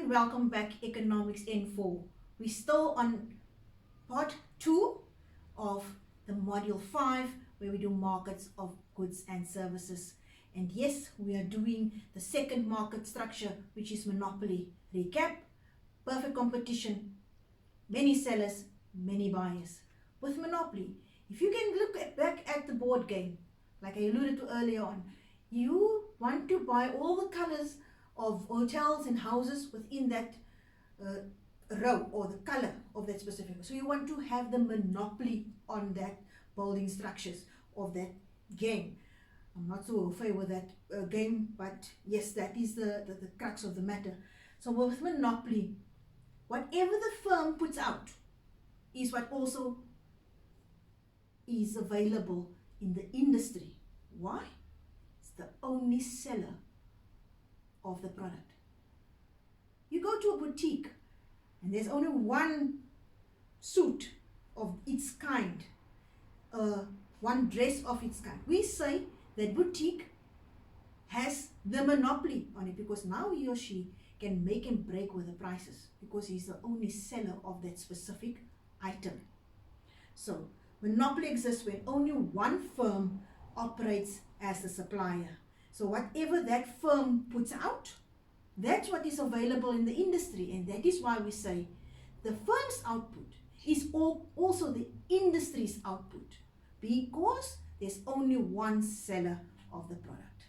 and welcome back Economics N4. We're still on part 2 of the module 5 where we do markets of goods and services. And yes, we are doing the second market structure, which is monopoly. Recap: perfect competition, many sellers, many buyers. With monopoly, if you can look back at the board game, like I alluded to earlier on, you want to buy all the colors of hotels and houses within that row or the color of that specific. So you want to have the monopoly on that building structures of that game. I'm not so familiar with that game, but yes, that is the crux of the matter. So with monopoly, whatever the firm puts out is what also is available in the industry. Why? It's the only seller of the product. You go to a boutique and there's only one suit of its kind, one dress of its kind. We say that boutique has the monopoly on it because now he or she can make and break with the prices because he's the only seller of that specific item. So monopoly exists when only one firm operates as the supplier. So whatever that firm puts out, that's what is available in the industry, and that is why we say the firm's output is also the industry's output because there's only one seller of the product.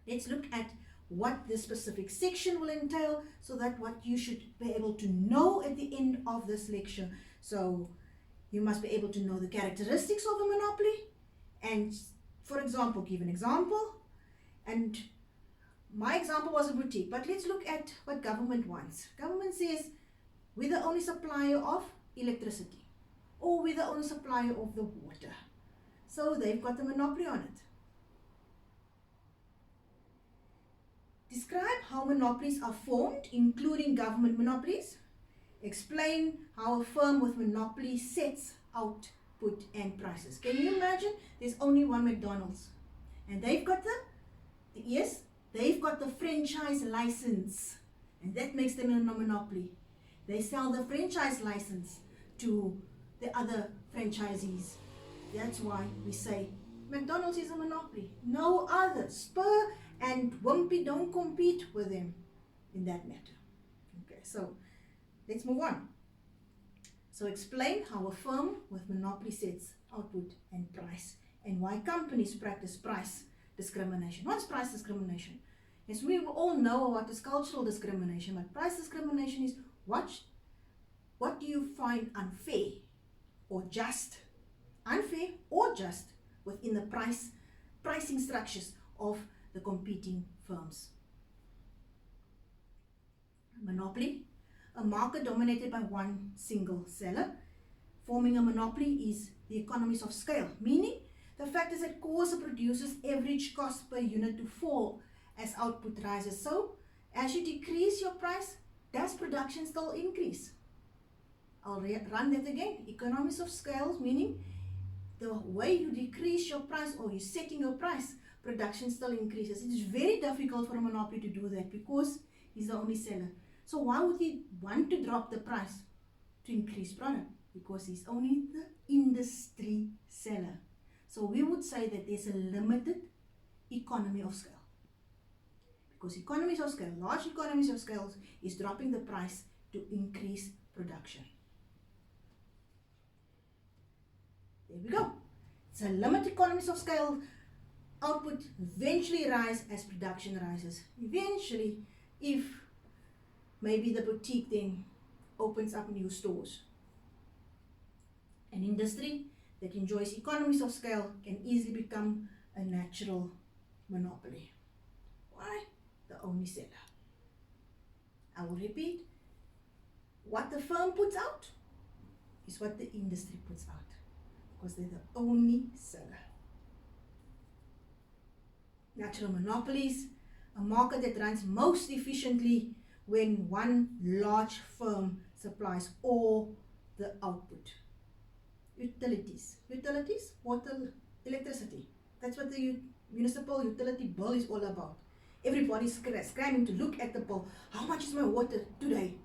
Let's look at what this specific section will entail so that what you should be able to know at the end of this lecture. So you must be able to know the characteristics of a monopoly and, for example, give an example. And my example was a boutique, but let's look at what government wants. Government says we're the only supplier of electricity or we're the only supplier of the water. So they've got the monopoly on it. Describe how monopolies are formed, including government monopolies. Explain how a firm with monopoly sets output and prices. Can you imagine? There's only one McDonald's and they've got they've got the franchise license, and that makes them a monopoly. They sell the franchise license to the other franchisees. That's why we say McDonald's is a monopoly. No other. Spur and Wimpy don't compete with them in that matter. Okay, so let's move on. So explain how a firm with monopoly sets output and price and why companies practice price discrimination. What's price discrimination? Yes, we all know what is cultural discrimination, but price discrimination is what do you find unfair or just? Unfair or just within the pricing structures of the competing firms. Monopoly, a market dominated by one single seller. Forming a monopoly is the economies of scale, meaning the factors that cause a producer's average cost per unit to fall as output rises. So, as you decrease your price, does production still increase? I'll run that again. Economies of scale, meaning the way you decrease your price or you're setting your price, production still increases. It is very difficult for a monopoly to do that because he's the only seller. So why would he want to drop the price to increase product? Because he's only the industry seller. So we would say that there's a limited economy of scale. Because economies of scale, large economies of scale, is dropping the price to increase production. There we go. It's a limited economies of scale. Output eventually rise as production rises. Eventually, if maybe the boutique then opens up new stores. An industry that enjoys economies of scale can easily become a natural monopoly. Why? The only seller. I will repeat. What the firm puts out is what the industry puts out because they're the only seller. Natural monopolies, a market that runs most efficiently when one large firm supplies all the output. Utilities, water, electricity. That's what the municipal utility bill is all about. everybody's scrambling to look at the bill. How much is my water today?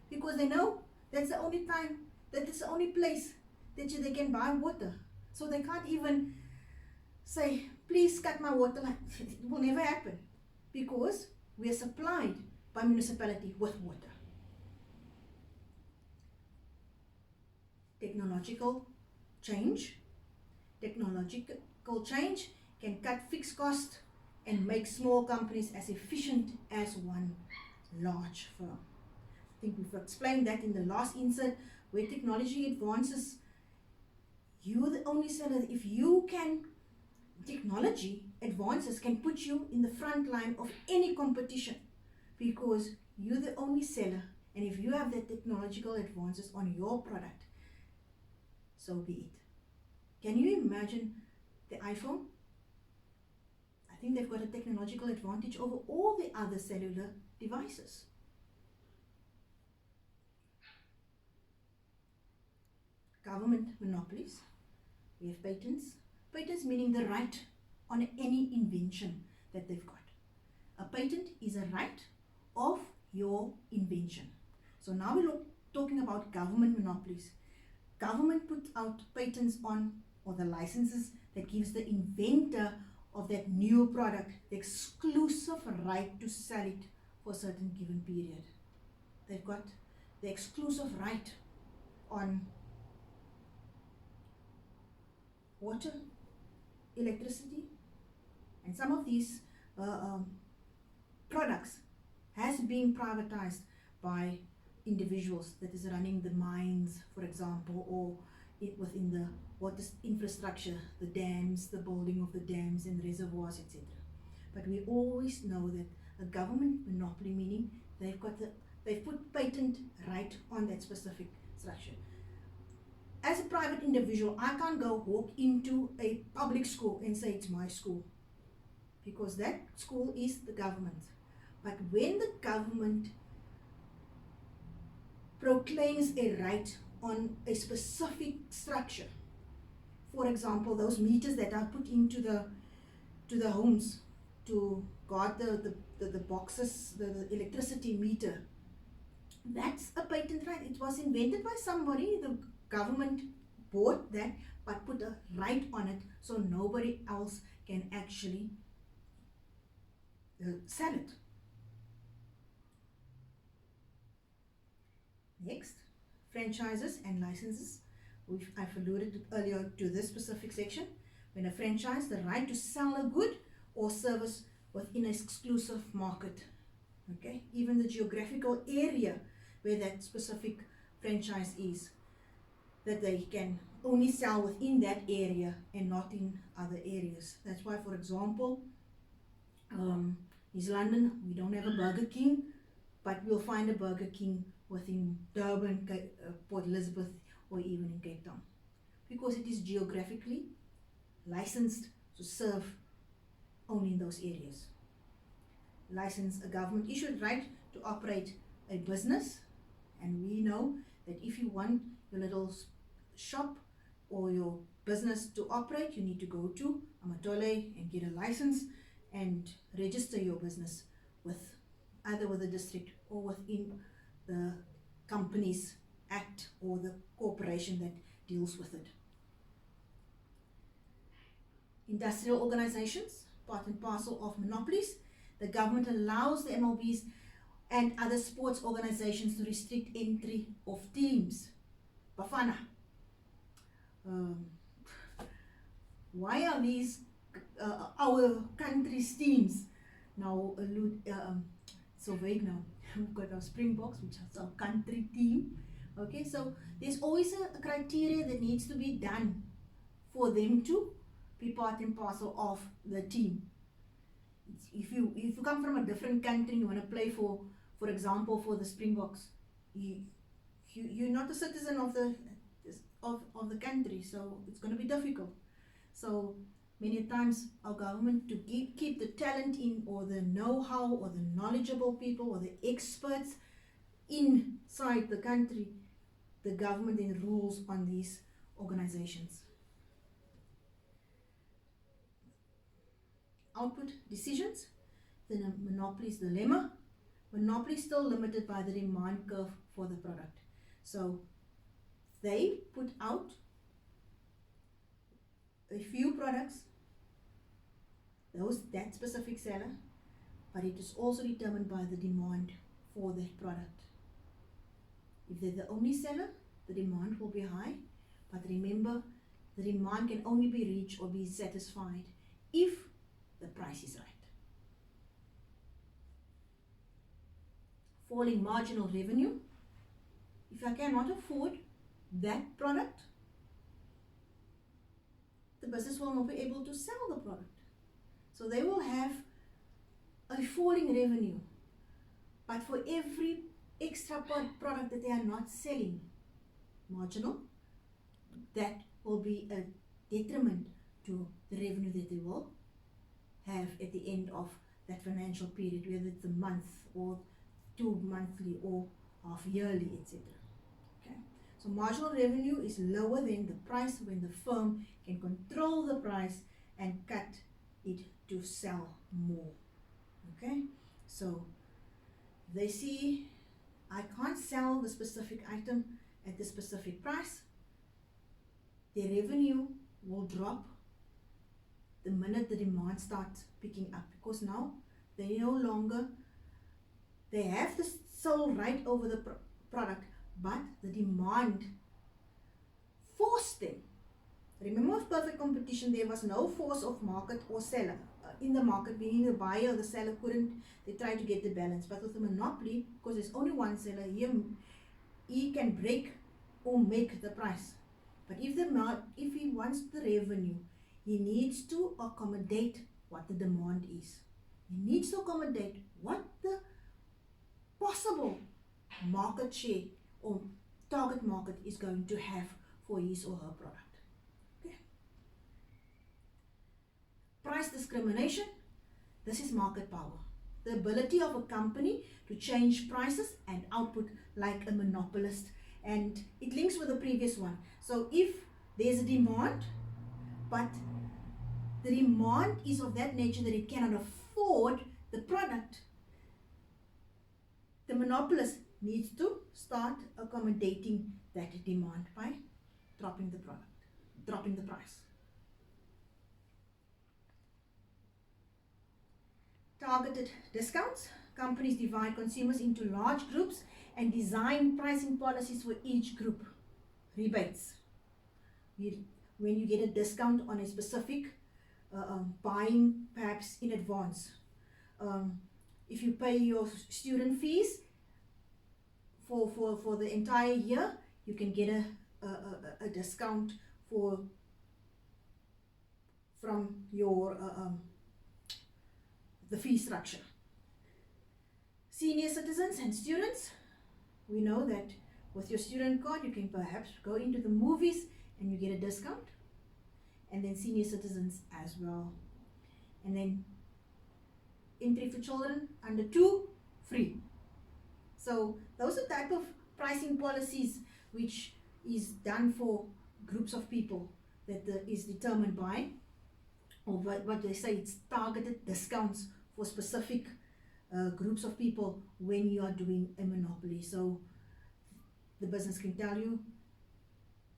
Because they know that's the only time, that is the only place that they can buy water. So they can't even say, please cut my water line. It will never happen, because we are supplied by municipality with water. Technological change. Technological change can cut fixed costs and make small companies as efficient as one large firm. I think we've explained that in the last insert. Where technology advances, you're the only seller. If you can, technology advances can put you in the front line of any competition, because you're the only seller, and if you have the technological advances on your product, so be it. Can you imagine the iPhone? I think they've got a technological advantage over all the other cellular devices. Government monopolies. We have patents. Patents meaning the right on any invention that they've got. A patent is a right of your invention. So now we're talking about government monopolies. Government put out patents on, or the licenses that gives the inventor of that new product the exclusive right to sell it for a certain given period. They've got the exclusive right on water, electricity, and some of these products has been privatized by individuals that is running the mines, for example, or within the water infrastructure, the dams, the building of the dams and reservoirs, etc. But we always know that a government monopoly, meaning they've put patent right on that specific structure. As a private individual, I can't go walk into a public school and say it's my school, because that school is the government. But when the government proclaims a right on a specific structure, for example, those meters that are put into the homes to guard the boxes, the electricity meter, that's a patent right. It was invented by somebody. The government bought that, but put a right on it, so nobody else can actually sell it. Next, franchises and licenses. I've alluded earlier to this specific section. When a franchise, the right to sell a good or service within an exclusive market. Okay, even the geographical area where that specific franchise is, that they can only sell within that area and not in other areas. That's why, for example, East London, we don't have a Burger King, but we'll find a Burger King within Durban, Port Elizabeth, or even in Cape Town, because it is geographically licensed to serve only in those areas. License, a government issued right to operate a business, and we know that if you want your little shop or your business to operate, you need to go to Amatole and get a license and register your business with either with the district or within the Companies Act or the corporation that deals with it. Industrial organizations, part and parcel of monopolies. The government allows the MLBs and other sports organizations to restrict entry of teams. Bafana. Why are these our country's teams now so vague now? We've got our Springboks, which is our country team. Okay, so there's always a criteria that needs to be done for them to be part and parcel of the team. If you come from a different country and you want to play for example, for the Springboks, you're not a citizen of the country, so it's going to be difficult. So many times our government, to keep the talent in, or the know-how, or the knowledgeable people, or the experts inside the country, the government then rules on these organizations. Output decisions. the monopoly's dilemma. Monopoly is still limited by the demand curve for the product. So they put out a few products, that specific seller, but it is also determined by the demand for that product. If they're the only seller, the demand will be high, but remember, the demand can only be reached or be satisfied if the price is right. Falling marginal revenue. If I cannot afford that product, the business will not be able to sell the product. So they will have a falling revenue. But for every extra product that they are not selling, marginal, that will be a detriment to the revenue that they will have at the end of that financial period, whether it's a month or 2 monthly or half yearly, etc. Okay, so marginal revenue is lower than the price when the firm can control the price and cut it to sell more. Okay, so they see I can't sell the specific item at the specific price, their revenue will drop the minute the demand starts picking up, because now they no longer, they have the sole right over the product, but the demand forced them. Remember, with perfect competition, there was no force of market or seller in the market, meaning the buyer or the seller couldn't, they tried to get the balance. But with a monopoly, because there's only one seller, he can break or make the price. But if he wants the revenue, he needs to accommodate what the demand is. He needs to accommodate what the possible market share or target market is going to have for his or her product. Okay. Price discrimination. This is market power. The ability of a company to change prices and output like a monopolist. And it links with the previous one. So if there's a demand, but the demand is of that nature that it cannot afford the product, the monopolist needs to start accommodating that demand by dropping the price. Targeted discounts. Companies divide consumers into large groups and design pricing policies for each group. Rebates. When you get a discount on a specific buying, perhaps in advance. If you pay your student fees for the entire year, you can get a discount from your the fee structure. Senior citizens and students, we know that with your student card you can perhaps go into the movies and you get a discount, and then senior citizens as well. And then entry for children under 2, free. So those are type of pricing policies which is done for groups of people, that is determined by, or what they say, it's targeted discounts for specific groups of people when you are doing a monopoly. So the business can tell you,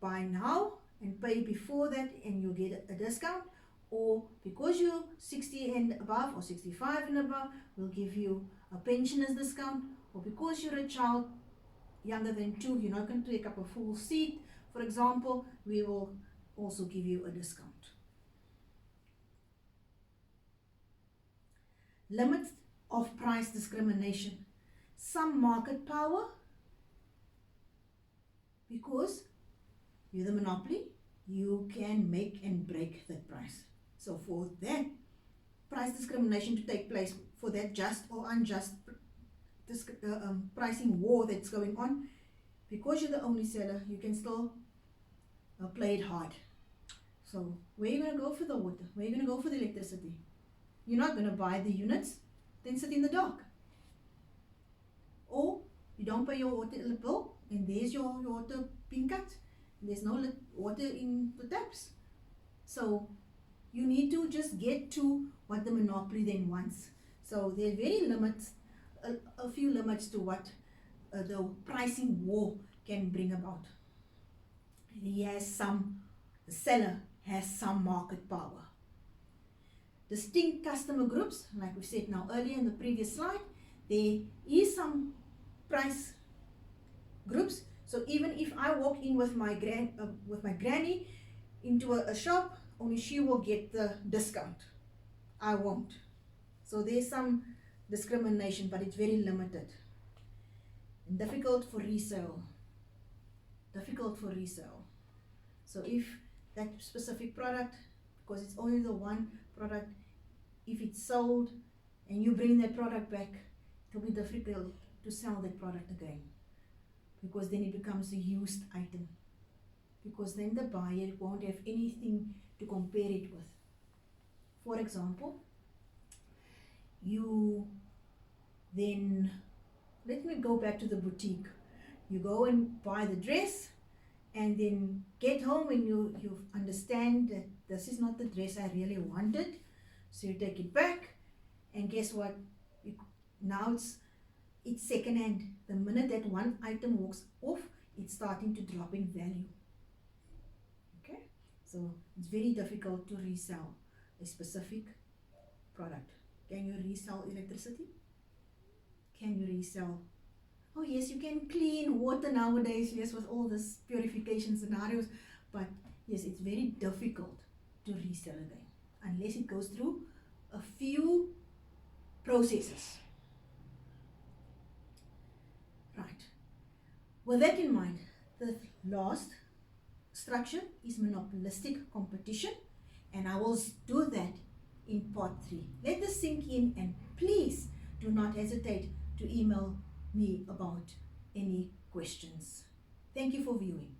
buy now and pay before that and you'll get a discount, or because you're 60 and above or 65 and above, we'll give you a pensioner's discount, or because you're a child younger than 2, you're not going to take up a full seat, for example, we will also give you a discount. Limits of price discrimination. Some market power, because you're the monopoly, you can make and break that price. So for that price discrimination to take place, for that just or unjust pricing war that's going on, because you're the only seller, you can still play it hard. So where are you going to go for the water? Where are you going to go for the electricity? You're not going to buy the units, then sit in the dark. Or you don't pay your water bill, and there's your water being cut. There's no water in the taps. So you need to just get to what the monopoly then wants. So there are a few limits to what the pricing war can bring about. The seller has some market power. Distinct customer groups, like we said now earlier in the previous slide, there is some price groups. So even if I walk in with my granny into a shop, only she will get the discount. I won't. So there's some discrimination, but it's very limited. And difficult for resale. So if that specific product, because it's only the one product, if it's sold and you bring that product back, it will be difficult to sell that product again, because then it becomes a used item, because then the buyer won't have anything to compare it with. For example, let me go back to the boutique. You go and buy the dress, and then get home and you understand that this is not the dress I really wanted. So you take it back, and guess what? Now it's second hand. The minute that one item walks off, it's starting to drop in value. Okay? So it's very difficult to resell a specific product. Can you resell electricity? Can you resell? Oh yes, you can clean water nowadays, yes, with all this purification scenarios, but yes, it's very difficult to resell again, unless it goes through a few processes. Right. With that in mind, the last structure is monopolistic competition, and I will do that in part 3. Let this sink in, and please do not hesitate to email me about any questions. Thank you for viewing.